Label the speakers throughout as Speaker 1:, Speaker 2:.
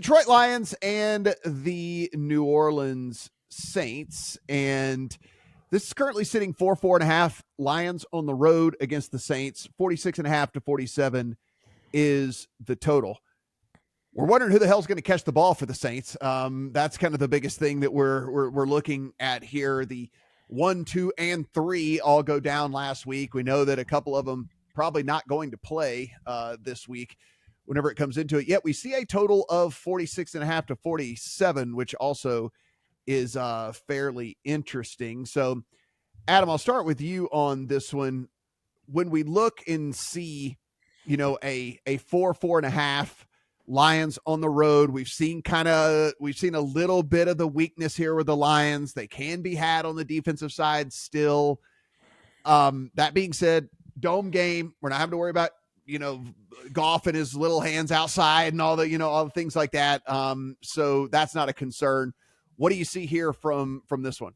Speaker 1: Detroit Lions and the New Orleans Saints. And this is currently sitting 4.5. Lions on the road against the Saints. 46.5 to 47 is the total. We're wondering who the hell's going to catch the ball for the Saints. That's kind of the biggest thing that we're looking at here. The 1, 2, and 3 all go down last week. We know that a couple of them probably not going to play this week whenever it comes into it. Yet we see a total of 46.5 to 47, which also is fairly interesting. So, Adam, I'll start with you on this one. When we look and see, a 4.5 Lions on the road, we've seen a little bit of the weakness here with the Lions. They can be had on the defensive side still. That being said, dome game, we're not having to worry about, Goff and his little hands outside and all the things like that. So that's not a concern. What do you see here from this one?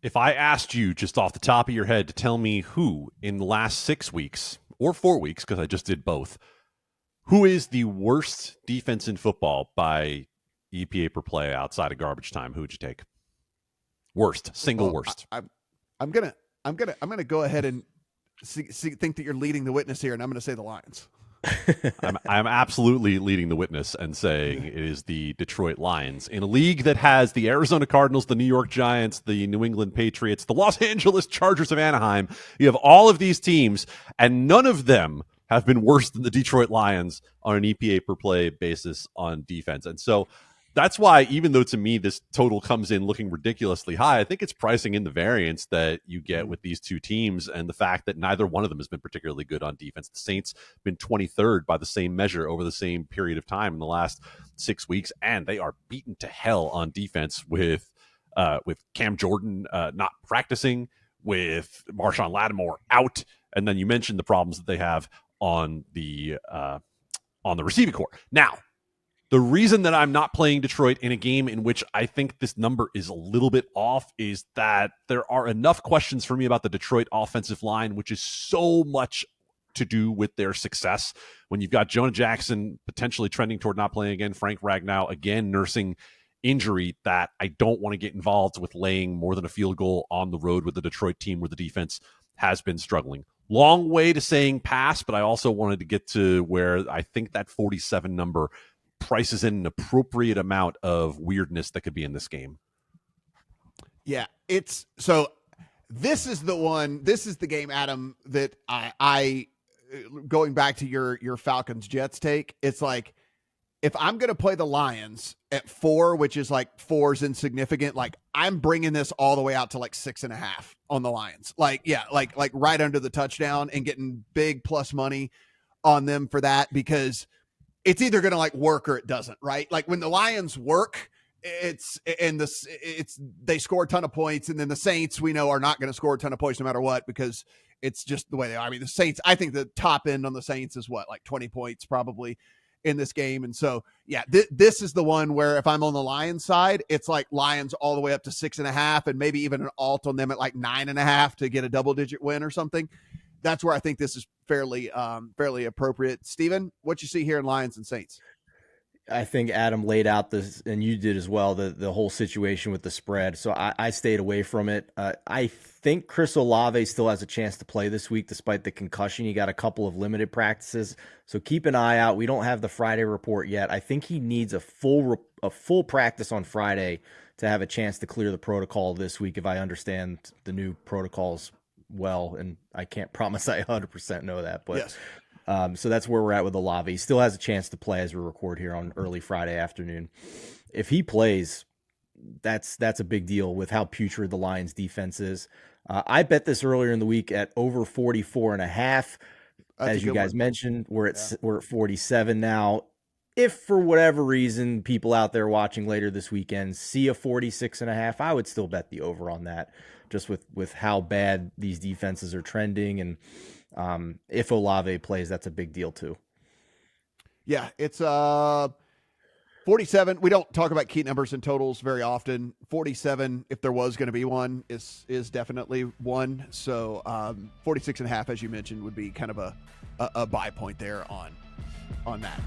Speaker 2: If I asked you just off the top of your head to tell me who in the last 6 weeks or 4 weeks, because I just did both, who is the worst defense in football by EPA per play outside of garbage time, who would you take? Worst, worst.
Speaker 1: I'm gonna go ahead and think that you're leading the witness here, and I'm gonna say the Lions.
Speaker 2: I'm absolutely leading the witness and saying it is the Detroit Lions in a league that has the Arizona Cardinals, the New York Giants, the New England Patriots, the Los Angeles Chargers of Anaheim. You have all of these teams, and none of them have been worse than the Detroit Lions on an EPA per play basis on defense. And so that's why, even though to me this total comes in looking ridiculously high, I think it's pricing in the variance that you get with these two teams and the fact that neither one of them has been particularly good on defense. The Saints been 23rd by the same measure over the same period of time in the last 6 weeks, and they are beaten to hell on defense with Cam Jordan not practicing, with Marshawn Lattimore out, and then you mentioned the problems that they have on the receiving core. Now, the reason that I'm not playing Detroit in a game in which I think this number is a little bit off is that there are enough questions for me about the Detroit offensive line, which is so much to do with their success. When you've got Jonah Jackson potentially trending toward not playing again, Frank Ragnow again nursing injury, that I don't want to get involved with laying more than a field goal on the road with the Detroit team where the defense has been struggling. Long way to saying pass, but I also wanted to get to where I think that 47 number prices in an appropriate amount of weirdness that could be in this game.
Speaker 1: Yeah, this is the game, Adam, that I going back to your Falcons Jets take, it's like, if I'm going to play the Lions at 4, which is like 4's insignificant, like I'm bringing this all the way out to like 6.5 on the Lions. Like right under the touchdown and getting big plus money on them for that, because it's either going to like work or it doesn't, right? Like when the Lions work, they score a ton of points, and then the Saints, we know, are not going to score a ton of points no matter what, because it's just the way they are. I mean, the Saints, I think the top end on the Saints is like 20 points probably in this game. And so, yeah, this is the one where if I'm on the Lions side, it's like Lions all the way up to 6.5 and maybe even an alt on them at like 9.5 to get a double-digit win or something. That's where I think this is fairly appropriate. Steven, what you see here in Lions and Saints?
Speaker 3: I think Adam laid out this, and you did as well, the whole situation with the spread. So I stayed away from it. I think Chris Olave still has a chance to play this week despite the concussion. He got a couple of limited practices, so keep an eye out. We don't have the Friday report yet. I think he needs a full practice on Friday to have a chance to clear the protocol this week, if I understand the new protocols well, and I can't promise I 100% know that, but yes. So that's where we're at with Olave. He still has a chance to play as we record here on early Friday afternoon. If he plays, that's a big deal with how putrid the Lions defense is. I bet this earlier in the week at over 44.5. As you guys mentioned, we're at 47 now. If for whatever reason people out there watching later this weekend see a 46.5, I would still bet the over on that, just with how bad these defenses are trending. And if Olave plays, that's a big deal too.
Speaker 1: Yeah, it's 47. We don't talk about key numbers and totals very often. 47, if there was going to be one, is definitely one. So 46.5, as you mentioned, would be kind of a buy point there on that.